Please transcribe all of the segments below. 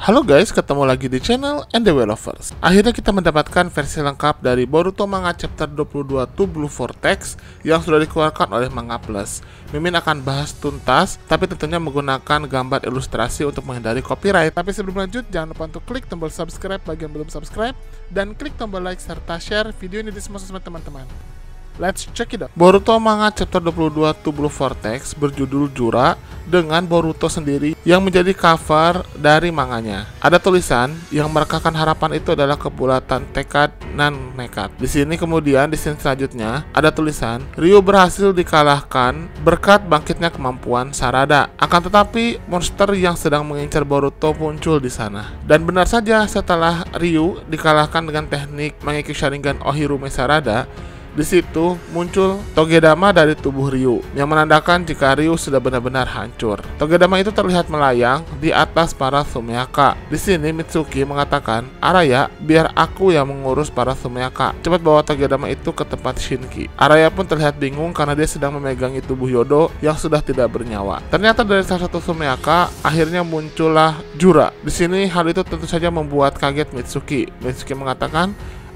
Halo guys, ketemu lagi di channel NDW Lovers. Akhirnya kita mendapatkan versi lengkap dari Boruto Manga Chapter 22 To Blue Vortex yang sudah dikeluarkan oleh Manga Plus. Mimin akan bahas tuntas, tapi tentunya menggunakan gambar ilustrasi untuk menghindari copyright. Tapi sebelum lanjut, jangan lupa untuk klik tombol subscribe bagi yang belum subscribe, dan klik tombol like serta share video ini di semua sosmed teman-teman. Let's check it out. Boruto Manga Chapter 22 To Blue Vortex berjudul Jura dengan Boruto sendiri yang menjadi cover dari manganya. Ada tulisan yang merekahkan harapan itu adalah kebulatan tekad nan nekat. Di sini kemudian di scene selanjutnya ada tulisan Ryu berhasil dikalahkan berkat bangkitnya kemampuan Sarada. Akan tetapi monster yang sedang mengincar Boruto muncul di sana. Dan benar saja setelah Ryu dikalahkan dengan teknik Mangekyo Sharingan Ohirume Sarada, di situ muncul Togedama dari tubuh Ryu yang menandakan jika Ryu sudah benar-benar hancur. Togedama itu terlihat melayang di atas para Sumeaka. Di sini Mitsuki mengatakan, "Araya, biar aku yang mengurus para Sumeaka. Cepat bawa Togedama itu ke tempat Shinki." Araya pun terlihat bingung karena dia sedang memegangi tubuh Yodo yang sudah tidak bernyawa. Ternyata dari salah satu Sumeaka akhirnya muncullah Jura. Di sini hal itu tentu saja membuat kaget Mitsuki. Mitsuki mengatakan,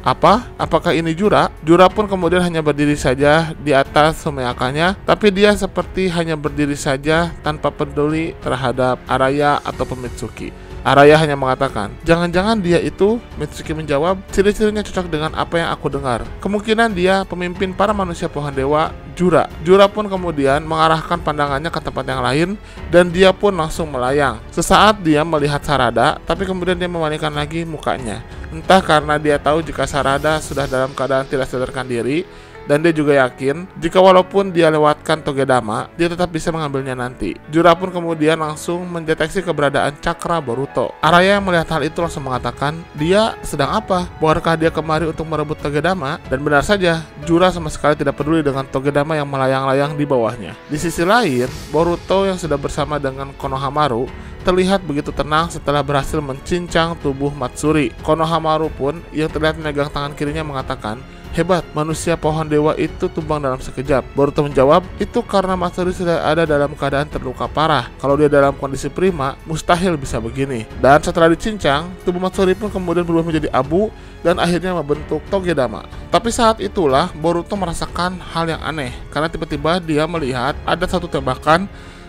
Apakah ini Jura? Jura pun kemudian hanya berdiri saja di atas Sumeakanya, tapi dia seperti hanya berdiri saja tanpa peduli terhadap Araya atau Mitsuki. Araya hanya mengatakan, "Jangan-jangan dia itu?" Mitsuki menjawab, "Ciri-cirinya cocok dengan apa yang aku dengar. Kemungkinan dia pemimpin para manusia pohon dewa, Jura." Jura pun kemudian mengarahkan pandangannya ke tempat yang lain, dan dia pun langsung melayang. Sesaat dia melihat Sarada, tapi kemudian dia memalingkan lagi mukanya. Entah karena dia tahu jika Sarada sudah dalam keadaan tidak sadarkan diri, dan dia juga yakin jika walaupun dia lewatkan Togedama, dia tetap bisa mengambilnya nanti. Jura pun kemudian langsung mendeteksi keberadaan cakra Boruto. Araya yang melihat hal itu langsung mengatakan, "Dia sedang apa? Bukankah dia kemari untuk merebut Togedama?" Dan benar saja, Jura sama sekali tidak peduli dengan Togedama yang melayang-layang di bawahnya. Di sisi lain, Boruto yang sudah bersama dengan Konohamaru terlihat begitu tenang setelah berhasil mencincang tubuh Matsuri. Konohamaru pun yang terlihat memegang tangan kirinya mengatakan, "Hebat, manusia pohon dewa itu tumbang dalam sekejap." Boruto menjawab, "Itu karena Matsuri sudah ada dalam keadaan terluka parah. Kalau dia dalam kondisi prima, mustahil bisa begini." Dan setelah dicincang, tubuh Matsuri pun kemudian berubah menjadi abu dan akhirnya membentuk Togedama. Tapi saat itulah Boruto merasakan hal yang aneh, karena tiba-tiba dia melihat ada satu tembakan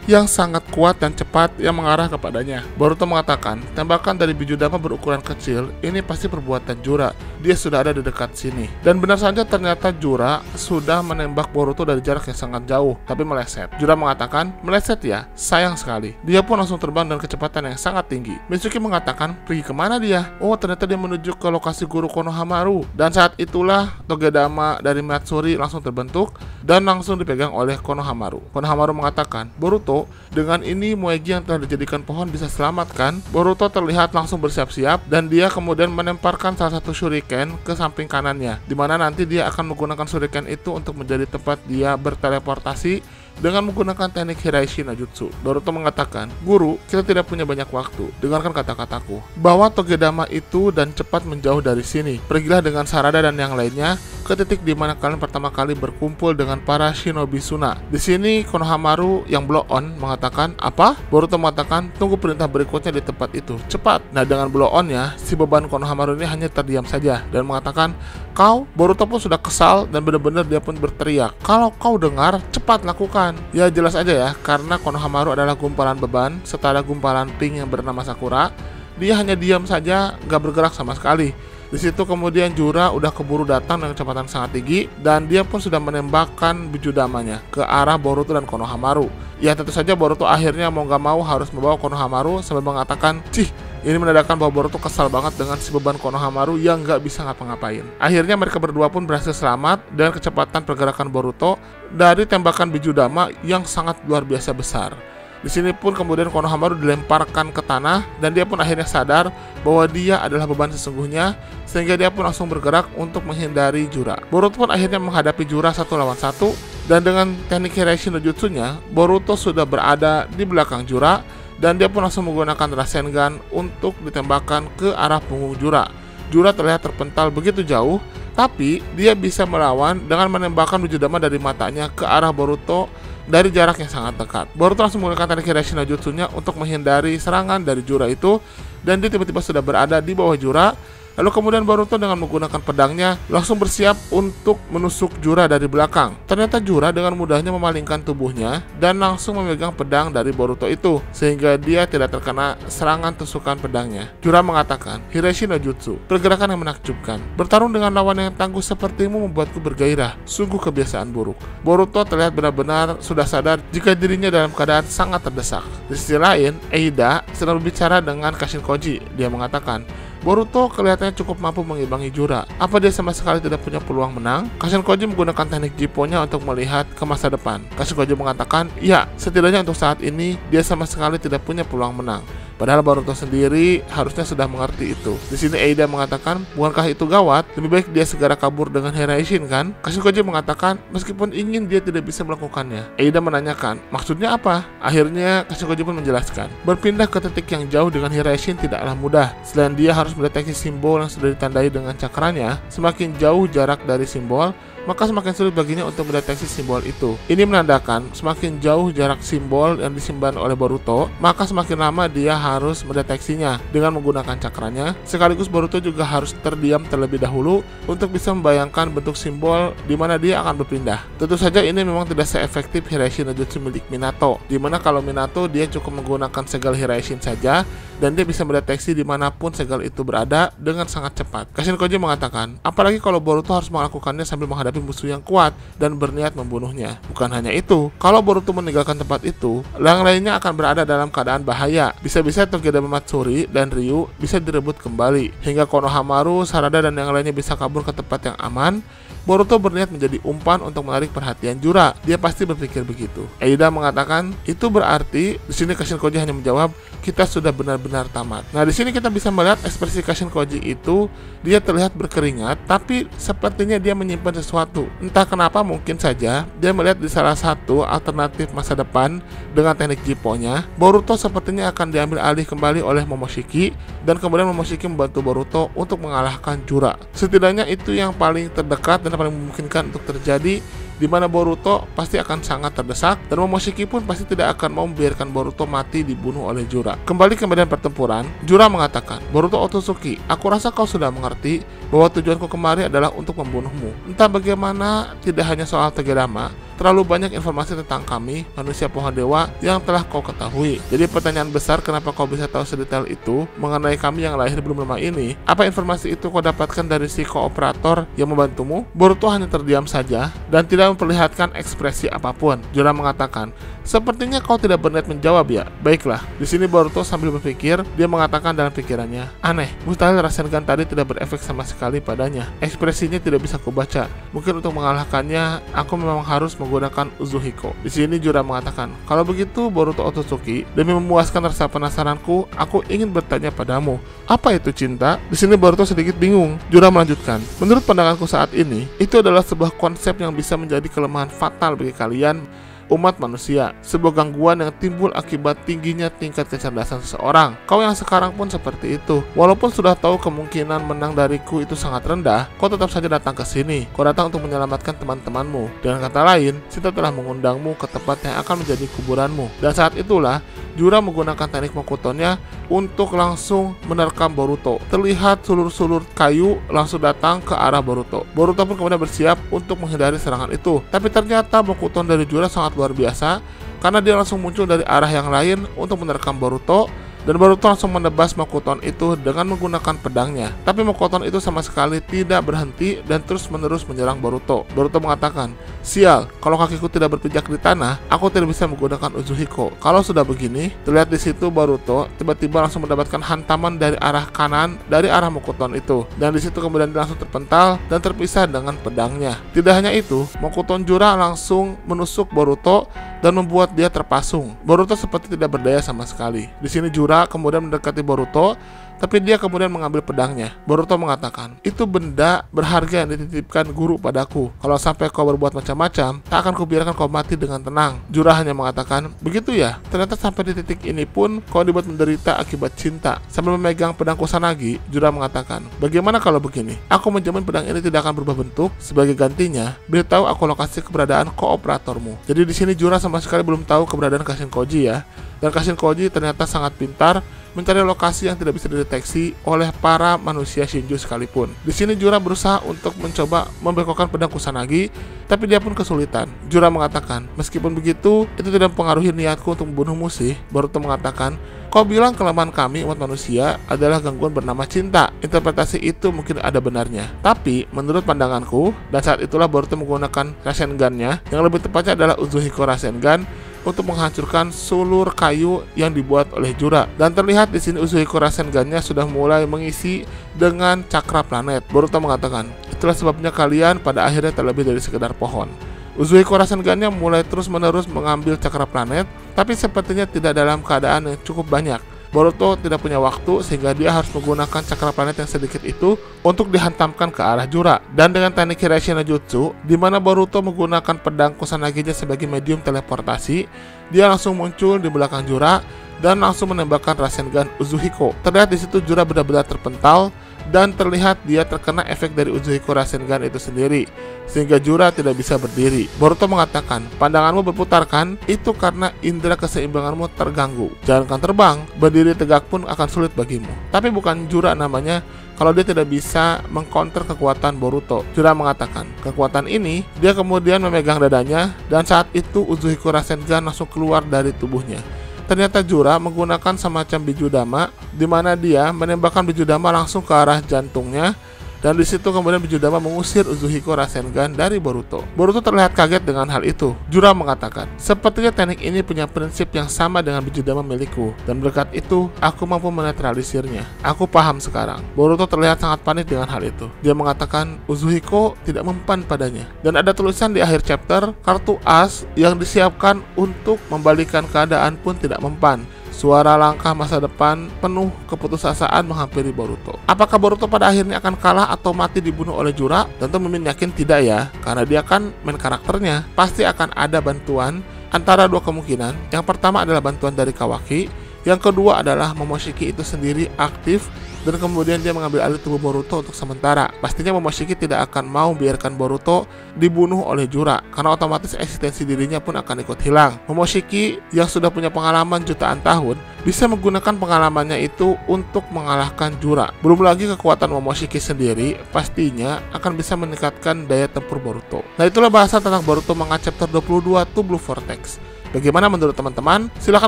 yang sangat kuat dan cepat yang mengarah kepadanya. Boruto mengatakan, "Tembakan dari Bijudama berukuran kecil, ini pasti perbuatan Jura. Dia sudah ada di dekat sini." Dan benar saja ternyata Jura sudah menembak Boruto dari jarak yang sangat jauh, tapi meleset. Jura mengatakan, "Meleset ya? Sayang sekali." Dia pun langsung terbang dengan kecepatan yang sangat tinggi. Mitsuki mengatakan, "Pergi kemana dia?" Oh, ternyata dia menuju ke lokasi guru Konohamaru. Dan saat itulah Togedama dari Matsuri langsung terbentuk dan langsung dipegang oleh Konohamaru. Konohamaru mengatakan, "Boruto, dengan ini Moegi yang telah dijadikan pohon bisa selamatkan." Boruto terlihat langsung bersiap-siap dan dia kemudian melemparkan salah satu shuriken ke samping kanannya, dimana nanti dia akan menggunakan shuriken itu untuk menjadi tempat dia berteleportasi dengan menggunakan teknik Hiraishi no Jutsu. Boruto mengatakan, "Guru, kita tidak punya banyak waktu. Dengarkan kata-kataku. Bawa Togedama itu dan cepat menjauh dari sini. Pergilah dengan Sarada dan yang lainnya ke titik di mana kalian pertama kali berkumpul dengan para shinobi Suna." Di sini Konohamaru yang blow on mengatakan, "Apa?" Boruto mengatakan, "Tunggu perintah berikutnya di tempat itu. Cepat." Nah, dengan blow on-nya, si beban Konohamaru ini hanya terdiam saja dan mengatakan, "Kau?" Boruto pun sudah kesal dan benar-benar dia pun berteriak, "Kalau kau dengar, cepat lakukan." Ya jelas aja ya, karena Konohamaru adalah gumpalan beban setara gumpalan pink yang bernama Sakura. Dia hanya diam saja, gak bergerak sama sekali. Di situ kemudian Jura udah keburu datang dengan kecepatan sangat tinggi dan dia pun sudah menembakkan Bijudamanya ke arah Boruto dan Konohamaru. Ya tentu saja Boruto akhirnya mau gak mau harus membawa Konohamaru sambil mengatakan, "Cih, ini menandakan bahwa Boruto kesal banget dengan si beban Konohamaru yang gak bisa ngapa-ngapain." Akhirnya mereka berdua pun berhasil selamat dengan kecepatan pergerakan Boruto dari tembakan Bijudama yang sangat luar biasa besar. Di sini pun kemudian Konohamaru dilemparkan ke tanah dan dia pun akhirnya sadar bahwa dia adalah beban sesungguhnya, sehingga dia pun langsung bergerak untuk menghindari Jura. Boruto pun akhirnya menghadapi Jura 1 lawan 1 dan dengan teknik Hiraishi no Jutsunya, Boruto sudah berada di belakang Jura dan dia pun langsung menggunakan Rasengan untuk ditembakkan ke arah punggung Jura. Jura terlihat terpental begitu jauh, tapi dia bisa melawan dengan menembakkan Bijudama dari matanya ke arah Boruto dari jarak yang sangat dekat. Boruto langsung menggunakan teknik Hirashi no Jutsunya untuk menghindari serangan dari Jura itu, dan dia tiba-tiba sudah berada di bawah Jura. Lalu kemudian Boruto dengan menggunakan pedangnya langsung bersiap untuk menusuk Jura dari belakang. Ternyata Jura dengan mudahnya memalingkan tubuhnya dan langsung memegang pedang dari Boruto itu, sehingga dia tidak terkena serangan tusukan pedangnya. Jura mengatakan, "Hirashi no Jutsu, pergerakan yang menakjubkan. Bertarung dengan lawan yang tangguh sepertimu membuatku bergairah. Sungguh kebiasaan buruk." Boruto terlihat benar-benar sudah sadar jika dirinya dalam keadaan sangat terdesak. Di sisi lain, Eida sedang berbicara dengan Kashin Koji. Dia mengatakan, Boruto kelihatannya cukup mampu mengimbangi Jura. Apa dia sama sekali tidak punya peluang menang? Kashin Koji menggunakan teknik Jippo-nya untuk melihat ke masa depan. Kashin Koji mengatakan, ya, setidaknya untuk saat ini dia sama sekali tidak punya peluang menang. Padahal Boruto sendiri harusnya sudah mengerti itu. Di sini Eida mengatakan, bukankah itu gawat? Lebih baik dia segera kabur dengan Hiraishin, kan? Kashin Koji mengatakan, meskipun ingin dia tidak bisa melakukannya. Eida menanyakan, maksudnya apa? Akhirnya Kashin Koji pun menjelaskan, berpindah ke titik yang jauh dengan Hiraishin tidaklah mudah. Selain dia harus mendeteksi simbol yang sudah ditandai dengan cakranya, semakin jauh jarak dari simbol, maka semakin sulit baginya untuk mendeteksi simbol itu. Ini menandakan semakin jauh jarak simbol yang disimpan oleh Boruto, maka semakin lama dia harus mendeteksinya dengan menggunakan cakranya. Sekaligus Boruto juga harus terdiam terlebih dahulu untuk bisa membayangkan bentuk simbol di mana dia akan berpindah. Tentu saja ini memang tidak seefektif Hiraishin no Jutsu milik Minato, dimana kalau Minato dia cukup menggunakan segel Hiraishin saja dan dia bisa mendeteksi dimanapun segel itu berada dengan sangat cepat. Kashin Koji mengatakan, apalagi kalau Boruto harus melakukannya sambil menghadapi musuh yang kuat dan berniat membunuhnya. Bukan hanya itu, kalau Boruto meninggalkan tempat itu, yang lainnya akan berada dalam keadaan bahaya. Bisa-bisa Togedama Matsuri dan Ryu bisa direbut kembali, hingga Konohamaru, Sarada, dan yang lainnya bisa kabur ke tempat yang aman. Boruto berniat menjadi umpan untuk menarik perhatian Jura. Dia pasti berpikir begitu. Eida mengatakan, itu berarti di sini Kashin Koji hanya menjawab, kita sudah benar-benar tamat. Nah, di sini kita bisa melihat ekspresi Kashin Koji itu, dia terlihat berkeringat, tapi sepertinya dia menyimpan sesuatu. Entah kenapa, mungkin saja dia melihat di salah satu alternatif masa depan dengan teknik Jippo-nya, Boruto sepertinya akan diambil alih kembali oleh Momoshiki, dan kemudian Momoshiki membantu Boruto untuk mengalahkan Jura. Setidaknya itu yang paling terdekat dan paling memungkinkan untuk terjadi, di mana Boruto pasti akan sangat terdesak dan Momoshiki pun pasti tidak akan mau membiarkan Boruto mati dibunuh oleh Jura. Kembali ke medan pertempuran, Jura mengatakan, Boruto Otsutsuki, aku rasa kau sudah mengerti bahwa tujuanku kemari adalah untuk membunuhmu. Entah bagaimana, tidak hanya soal Togedama, terlalu banyak informasi tentang kami, manusia pohon dewa, yang telah kau ketahui. Jadi pertanyaan besar, kenapa kau bisa tahu sedetail itu mengenai kami yang lahir belum lama ini? Apa informasi itu kau dapatkan dari si kooperator yang membantumu? Boruto hanya terdiam saja dan tidak memperlihatkan ekspresi apapun. Jura mengatakan, sepertinya kau tidak berniat menjawab ya. Baiklah. Di sini Boruto sambil berpikir, dia mengatakan dalam pikirannya, aneh, mustahil Rasengan tadi tidak berefek sama sekali padanya. Ekspresinya tidak bisa kubaca. Mungkin untuk mengalahkannya, aku memang harus menggunakan Uzuhiko. Di sini Jura mengatakan, kalau begitu Boruto Otsutsuki, demi memuaskan rasa penasaranku, aku ingin bertanya padamu, apa itu cinta? Di sini Boruto sedikit bingung. Jura melanjutkan, menurut pandanganku saat ini, itu adalah sebuah konsep yang bisa menjadi kelemahan fatal bagi kalian, umat manusia, sebuah gangguan yang timbul akibat tingginya tingkat kecerdasan seseorang. Kau yang sekarang pun seperti itu. Walaupun sudah tahu kemungkinan menang dariku itu sangat rendah, kau tetap saja datang ke sini. Kau datang untuk menyelamatkan teman-temanmu. Dengan kata lain, Sinta telah mengundangmu ke tempat yang akan menjadi kuburanmu. Dan saat itulah Jura menggunakan teknik Mokutonnya untuk langsung menerkam Boruto. Terlihat sulur-sulur kayu langsung datang ke arah Boruto. Boruto pun kemudian bersiap untuk menghindari serangan itu. Tapi ternyata Mokuton dari Jura sangat luar biasa, karena dia langsung muncul dari arah yang lain untuk menerkam Boruto. Dan Boruto langsung menebas Mokuton itu dengan menggunakan pedangnya. Tapi Mokuton itu sama sekali tidak berhenti dan terus-menerus menyerang Boruto. Boruto mengatakan, sial, kalau kakiku tidak berpijak di tanah, aku tidak bisa menggunakan Uzuhiko. Kalau sudah begini, terlihat di situ Boruto tiba-tiba langsung mendapatkan hantaman dari arah kanan dari arah Mokuton itu. Dan di situ kemudian dia langsung terpental dan terpisah dengan pedangnya. Tidak hanya itu, Mokuton Jura langsung menusuk Boruto dan membuat dia terpasung. Boruto seperti tidak berdaya sama sekali. Di sini Jura kemudian mendekati Boruto tapi dia kemudian mengambil pedangnya. Boruto mengatakan, itu benda berharga yang dititipkan guru padaku. Kalau sampai kau berbuat macam-macam, tak akan kubiarkan kau mati dengan tenang. Jura hanya mengatakan, begitu ya? Ternyata sampai di titik ini pun kau dibuat menderita akibat cinta. Sambil memegang pedang Kusanagi, Jura mengatakan, bagaimana kalau begini? Aku menjamin pedang ini tidak akan berubah bentuk. Sebagai gantinya, beritahu aku lokasi keberadaan kooperatormu. Jadi di sini Jura sama sekali belum tahu keberadaan Kashin Koji ya. Dan Kashin Koji ternyata sangat pintar mencari lokasi yang tidak bisa dideteksi oleh para manusia Shinju sekalipun. Di sini Jura berusaha untuk mencoba membengkokkan pedang Kusanagi, tapi dia pun kesulitan. Jura mengatakan, meskipun begitu, itu tidak mempengaruhi niatku untuk membunuhmu sih. Boruto mengatakan, kau bilang kelemahan kami umat manusia adalah gangguan bernama cinta. Interpretasi itu mungkin ada benarnya. Tapi menurut pandanganku, dan saat itulah Boruto menggunakan Rasengan-nya, yang lebih tepatnya adalah Uzuhiko Rasengan, untuk menghancurkan sulur kayu yang dibuat oleh Jura. Dan terlihat di sini Uzuhiko Rasengan-nya sudah mulai mengisi dengan cakra planet. Boruto mengatakan, itulah sebabnya kalian pada akhirnya terlebih dari sekedar pohon. Uzuhiko Rasengan-nya mulai terus-menerus mengambil cakra planet, tapi sepertinya tidak dalam keadaan yang cukup banyak. Boruto tidak punya waktu sehingga dia harus menggunakan cakra planet yang sedikit itu untuk dihantamkan ke arah Jura. Dan dengan teknik Hirashi no Jutsu, di mana Boruto menggunakan pedang Kusanagi-nya sebagai medium teleportasi, dia langsung muncul di belakang Jura dan langsung menembakkan Rasengan Uzuhiko. Terlihat di situ Jura benar-benar terpental dan terlihat dia terkena efek dari Uzuhiko Rasengan itu sendiri, sehingga Jura tidak bisa berdiri. Boruto mengatakan, pandanganmu berputar kan? Itu karena indera keseimbanganmu terganggu. Jangankan terbang, berdiri tegak pun akan sulit bagimu. Tapi bukan Jura namanya kalau dia tidak bisa mengcounter kekuatan Boruto. Jura mengatakan, kekuatan ini, dia kemudian memegang dadanya, dan saat itu Uzuhiko Rasengan langsung keluar dari tubuhnya. Ternyata Jura menggunakan semacam bijudama, di mana dia menembakkan bijudama langsung ke arah jantungnya, dan di situ kemudian bijudama mengusir Uzuhiko Rasengan dari Boruto. Boruto terlihat kaget dengan hal itu. Jura mengatakan, sepertinya teknik ini punya prinsip yang sama dengan bijudama milikku, dan berkat itu aku mampu menetralisirnya. Aku paham sekarang. Boruto terlihat sangat panik dengan hal itu. Dia mengatakan Uzuhiko tidak mempan padanya. Dan ada tulisan di akhir chapter, kartu as yang disiapkan untuk membalikan keadaan pun tidak mempan. Suara langkah masa depan penuh keputusasaan menghampiri Boruto. Apakah Boruto pada akhirnya akan kalah atau mati dibunuh oleh Jura? Tentu Mimin yakin tidak ya, karena dia kan main karakternya. Pasti akan ada bantuan antara dua kemungkinan. Yang pertama adalah bantuan dari Kawaki, yang kedua adalah Momoshiki itu sendiri aktif dan kemudian dia mengambil alih tubuh Boruto untuk sementara. Pastinya Momoshiki tidak akan mau biarkan Boruto dibunuh oleh Jura, karena otomatis eksistensi dirinya pun akan ikut hilang. Momoshiki yang sudah punya pengalaman jutaan tahun bisa menggunakan pengalamannya itu untuk mengalahkan Jura. Belum lagi kekuatan Momoshiki sendiri pastinya akan bisa meningkatkan daya tempur Boruto. Nah, itulah bahasan tentang Boruto Manga Chapter 22 To Blue Vortex. Bagaimana menurut teman-teman? Silahkan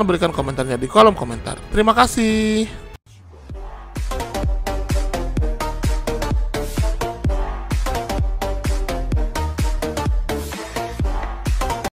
berikan komentarnya di kolom komentar. Terima kasih.